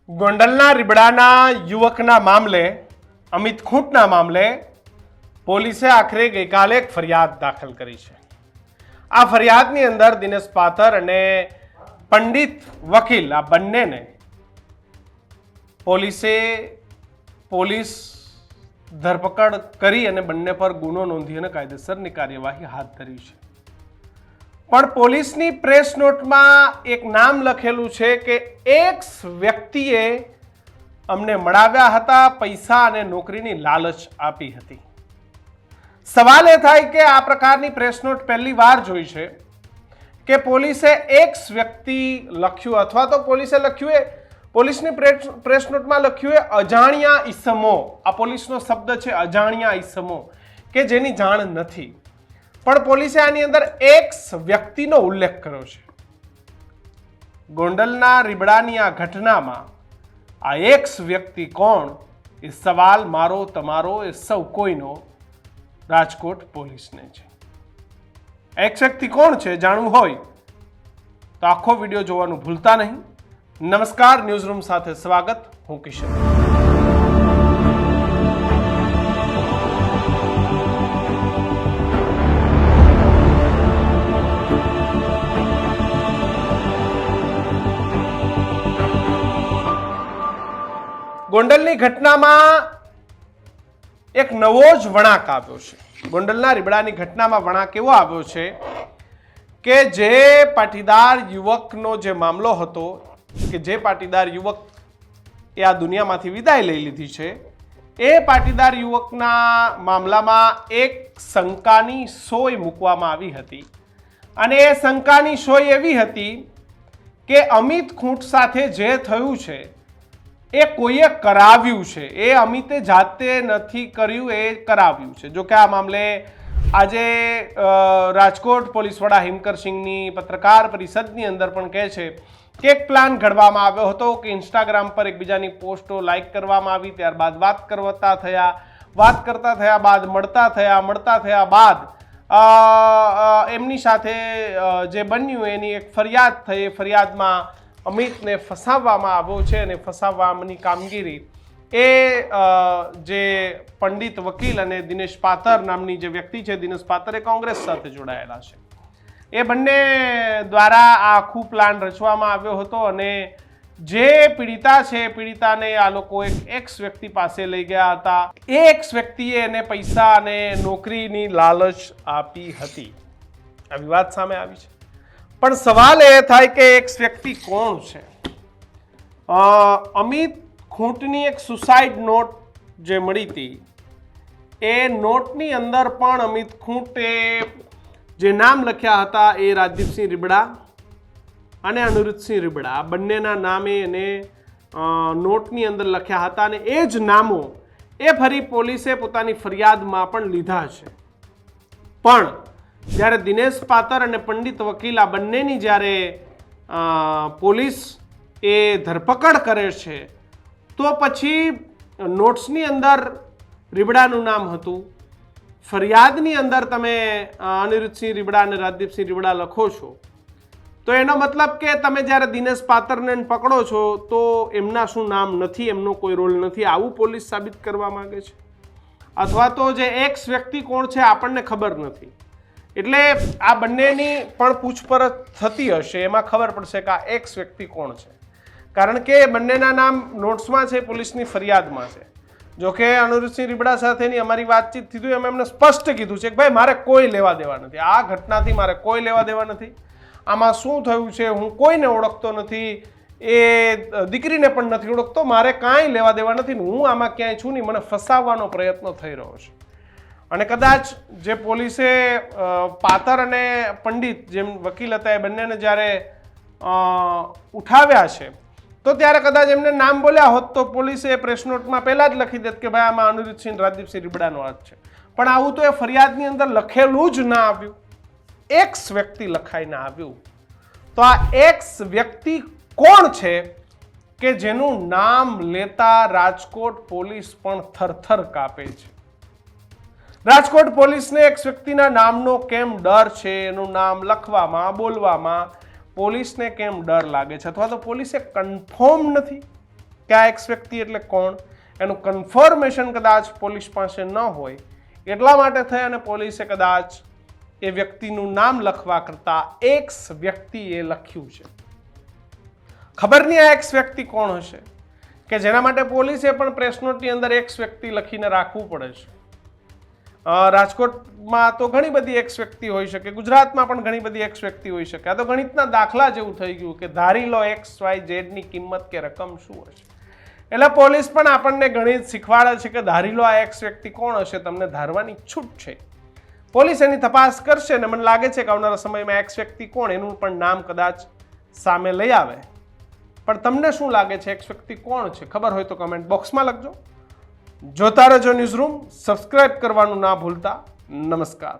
ગોંડલના રીબડાના યુવકના મામલે અમિત ખૂંટના મામલે પોલીસે આખરે ગઈકાલે એક ફરિયાદ દાખલ કરી છે। આ ફરિયાદની અંદર દિનેશ પાથર અને પંડિત વકીલ આ બંનેને પોલીસ ધરપકડ કરી અને બંને પર ગુનો નોંધી અને કાયદેસરની કાર્યવાહી હાથ ધરી છે। પણ પોલીસની પ્રેસ નોટમાં એક નામ લખેલું છે કે એક વ્યક્તિએ અમને મળાવ્યા હતા, પૈસા અને નોકરીની લાલચ આપી હતી। સવાલ એ થાય કે આ પ્રકારની પ્રેસ નોટ પહેલી વાર જોઈ છે કે પોલીસે એક વ્યક્તિ લખ્યું અથવા તો પોલીસે લખ્યું પોલીસની પ્રેસ નોટમાં લખ્યું અજાણ્યા ઈસમો। આ પોલીસનો શબ્દ છે અજાણ્યા ઈસમો કે જેની જાણ નથી, પણ પોલીસે આની અંદર એક વ્યક્તિનો ઉલ્લેખ કર્યો છે। ગોંડલના રીબડાની આ ઘટનામાં આ એક વ્યક્તિ કોણ એ સવાલ મારો તમારો એ સૌ કોઈનો રાજકોટ પોલીસને છે। એક વ્યક્તિ કોણ છે જાણવું હોય તો આખો વિડીયો જોવાનું ભૂલતા નહીં। નમસ્કાર, ન્યૂઝરૂમ સાથે સ્વાગત, હું કિશન। ગોંડલની ઘટનામાં એક નવો જ વળાંક આવ્યો છે। ગોંડલના રીબડાની ઘટનામાં વળાંક એવો આવ્યો છે કે જે પાટીદાર યુવકનો જે મામલો હતો કે જે પાટીદાર યુવક એ આ દુનિયામાંથી વિદાય લઈ લીધી છે, એ પાટીદાર યુવકના મામલામાં એક શંકાની સોય મૂકવામાં આવી હતી અને એ શંકાની સોય એવી હતી કે અમિત ખૂંટ સાથે જે થયું છે એ કોઈએ કરાવ્યું છે। એ અમિતે જાતે નથી કર્યું, એ કરાવ્યું છે। જો કે આ મામલે આજે રાજકોટ પોલીસ વડા હિમકરસિંહની પત્રકાર પરિષદની અંદર પણ કહે છે કે એક પ્લાન ઘડવામાં આવ્યો હતો કે ઇન્સ્ટાગ્રામ પર એકબીજાની પોસ્ટો લાઇક કરવામાં આવી, ત્યારબાદ વાત કરતા થયા બાદ મળતા થયા બાદ એમની સાથે જે બન્યું એની એક ફરિયાદ થઈ। એ ફરિયાદમાં અમિતને ફસાવવામાં આવ્યો છે અને ફસાવવાની કામગીરી એ જે પંડિત વકીલ અને દિનેશ પાથર નામની જે વ્યક્તિ છે, દિનેશ પાથર એ કોંગ્રેસ સાથે જોડાયેલા છે, એ બંને દ્વારા આ આખું પ્લાન રચવામાં આવ્યો હતો અને જે પીડિતા છે એ પીડિતાને આ લોકો એક વ્યક્તિ પાસે લઈ ગયા હતા। એ એક વ્યક્તિએ એને પૈસા અને નોકરીની લાલચ આપી હતી। આ વિવાદ સામે આવી છે, પણ સવાલ એ થાય કે એક વ્યક્તિ કોણ છે? અમિત ખૂંટની એક સુસાઇડ નોટ જે મળી હતી, એ નોટની અંદર પણ અમિત ખૂંટે જે નામ લખ્યા હતા એ રાજદીપસિંહ રીબડા અને અનિરુદ્ધસિંહ રીબડા, આ બંનેના નામે એને નોટની અંદર લખ્યા હતા અને એ જ નામો એ ફરી પોલીસે પોતાની ફરિયાદમાં પણ લીધા છે। પણ જ્યારે દિનેશ પાથર અને પંડિત વકીલ આ બંનેની જ્યારે પોલીસ એ ધરપકડ કરે છે તો પછી નોટ્સની અંદર રીબડાનું નામ હતું, ફરિયાદની અંદર તમે અનિરુદ્ધસિંહ રીબડા અને રાજદીપસિંહ રીબડા લખો છો તો એનો મતલબ કે તમે જ્યારે દિનેશ પાથરને પકડો છો તો એમના શું નામ નથી, એમનો કોઈ રોલ નથી, આવું પોલીસ સાબિત કરવા માંગે છે? અથવા તો જે એક્સ વ્યક્તિ કોણ છે આપણને ખબર નથી, એટલે આ બંનેની પણ પૂછપરછ થતી હશે, એમાં ખબર પડશે કે આ એક્સ વ્યક્તિ કોણ છે, કારણ કે બંનેના નામ નોટ્સમાં છે, પોલીસની ફરિયાદમાં છે। જોકે અનિરુદ્ધસિંહ રીબડા સાથેની અમારી વાતચીત થયું એમ એમને સ્પષ્ટ કીધું છે કે ભાઈ મારે કોઈ લેવા દેવા નથી, આ ઘટનાથી મારે કોઈ લેવા દેવા નથી, આમાં શું થયું છે હું કોઈને ઓળખતો નથી, એ દીકરીને પણ નથી ઓળખતો, મારે કાંઈ લેવા દેવા નથી, હું આમાં ક્યાંય છું નહીં, મને ફસાવવાનો પ્રયત્ન થઈ રહ્યો છે। અને કદાચ જે પોલીસે પાથર અને પંડિત જેમ વકીલ હતા એ બંનેને જ્યારે ઉઠાવ્યા છે તો ત્યારે કદાચ એમને નામ બોલ્યા હોત તો પોલીસે પ્રેસ નોટમાં પહેલાં જ લખી દેત કે ભાઈ આમાં અનિરુદ્ધસિંહ રાજદીપસિંહ રીબડાનો હાથ છે, પણ આવું તો એ ફરિયાદની અંદર લખેલું જ ના આવ્યું, એક્સ વ્યક્તિ લખાઈને આવ્યું। તો આ એક્સ વ્યક્તિ કોણ છે કે જેનું નામ લેતા રાજકોટ પોલીસ પણ થરથર કાપે છે? રાજકોટ પોલીસને એક વ્યક્તિના નામનો કેમ ડર છે? એનું નામ લખવામાં, બોલવામાં પોલીસને કેમ ડર લાગે છે? અથવા તો પોલીસે કન્ફર્મ નથી કે આ એક્સ વ્યક્તિ એટલે કોણ, એનું કન્ફર્મેશન કદાચ પોલીસ પાસે ન હોય, એટલા માટે થઈ અને પોલીસે કદાચ એ વ્યક્તિનું નામ લખવા કરતાં એક્સ વ્યક્તિએ લખ્યું છે. ખબર નહીં આ એક્સ વ્યક્તિ કોણ હશે કે જેના માટે પોલીસે પણ પ્રેસ નોટની અંદર એક્સ વ્યક્તિ લખીને રાખવું પડે છે. રાજકોટમાં તો ઘણી બધી એક્સ વ્યક્તિ હોઈ શકે, ગુજરાતમાં પણ ઘણી બધી એક્સ વ્યક્તિ હોઈ શકે. આ તો ગણિતના દાખલા જેવું થઈ ગયું કે ધારી લો એક્સ વાય ઝેડની કિંમત કે રકમ શું હશે. એટલે પોલીસ પણ આપણને ગણિત શીખવાડે છે કે ધારી લો આ એક્સ વ્યક્તિ કોણ હશે, તમને ધારવાની છૂટ છે. પોલીસ એની તપાસ કરશે અને મને લાગે છે કે આવનારા સમયમાં એક્સ વ્યક્તિ કોણ એનું પણ નામ કદાચ સામે લઈ આવે. પણ તમને શું લાગે છે એક્સ વ્યક્તિ કોણ છે? ખબર હોય તો કમેન્ટ બોક્સમાં લખજો. જોતા રહેજો ન્યૂઝરૂમ, સબસ્ક્રાઇબ કરવાનું ના ભૂલતા. નમસ્કાર.